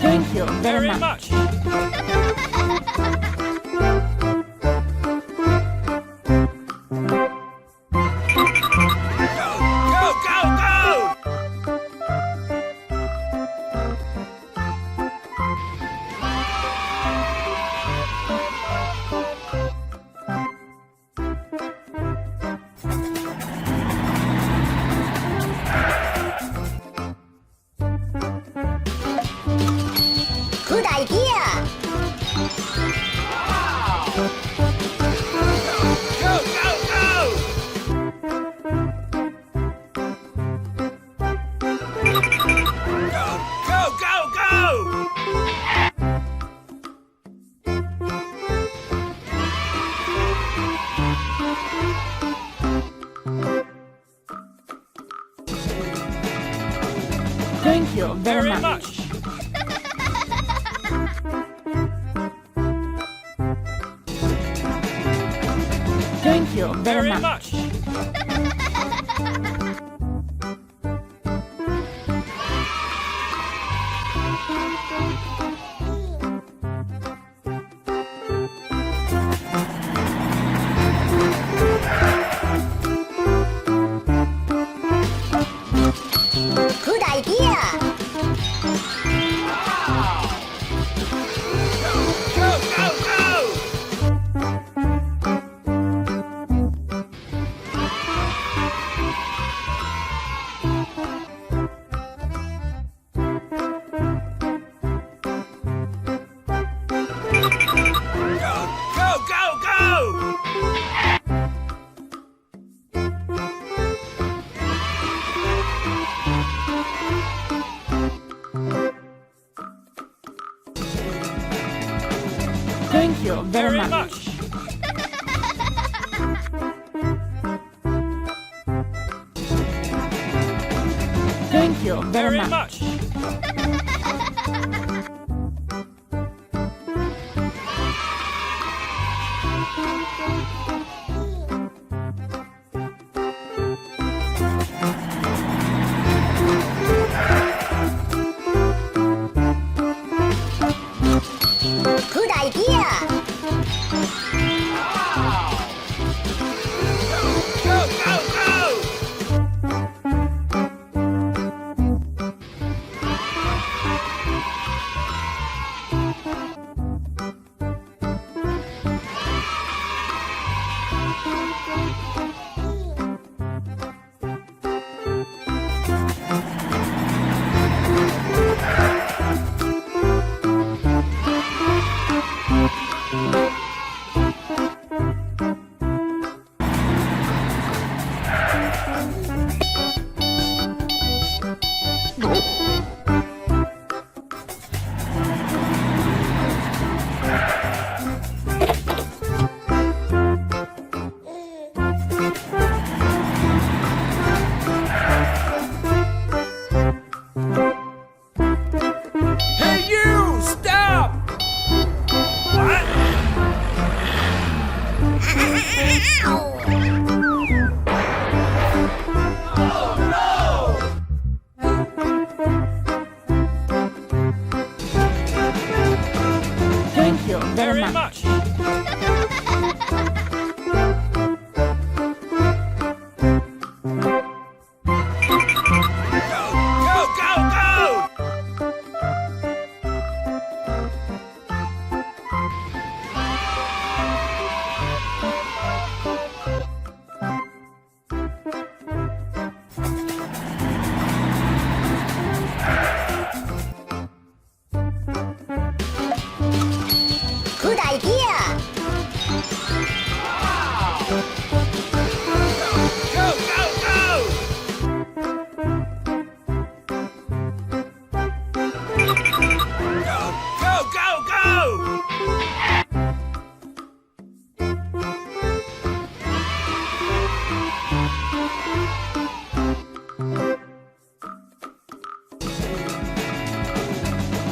Thank you very much. Good idea! Go, go, go! Go, go, go! Thank you very much. Thank you very much. Good idea! Go, go, go! Go, go, go! Thank you very much. Thank you very much. Good idea! Go, go, go! Hey, you! Stop! What? Oh, Thank you no! very Very much. much. Go, go, go!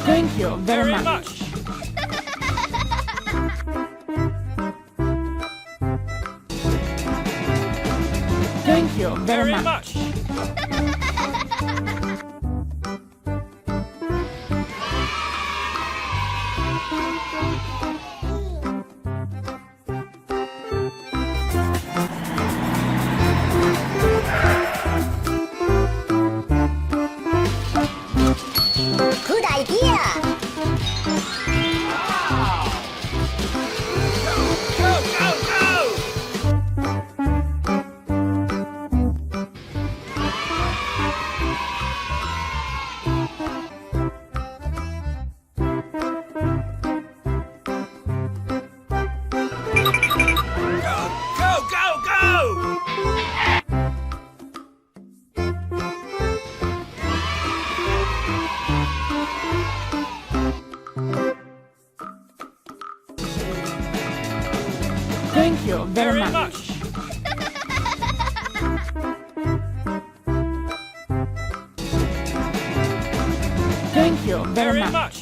Thank you very much. much. Thank you very Very much. much. Good idea. Go, go, go! Go, go, go, go! Thank you very Very much. much. Thank you very Very much. much.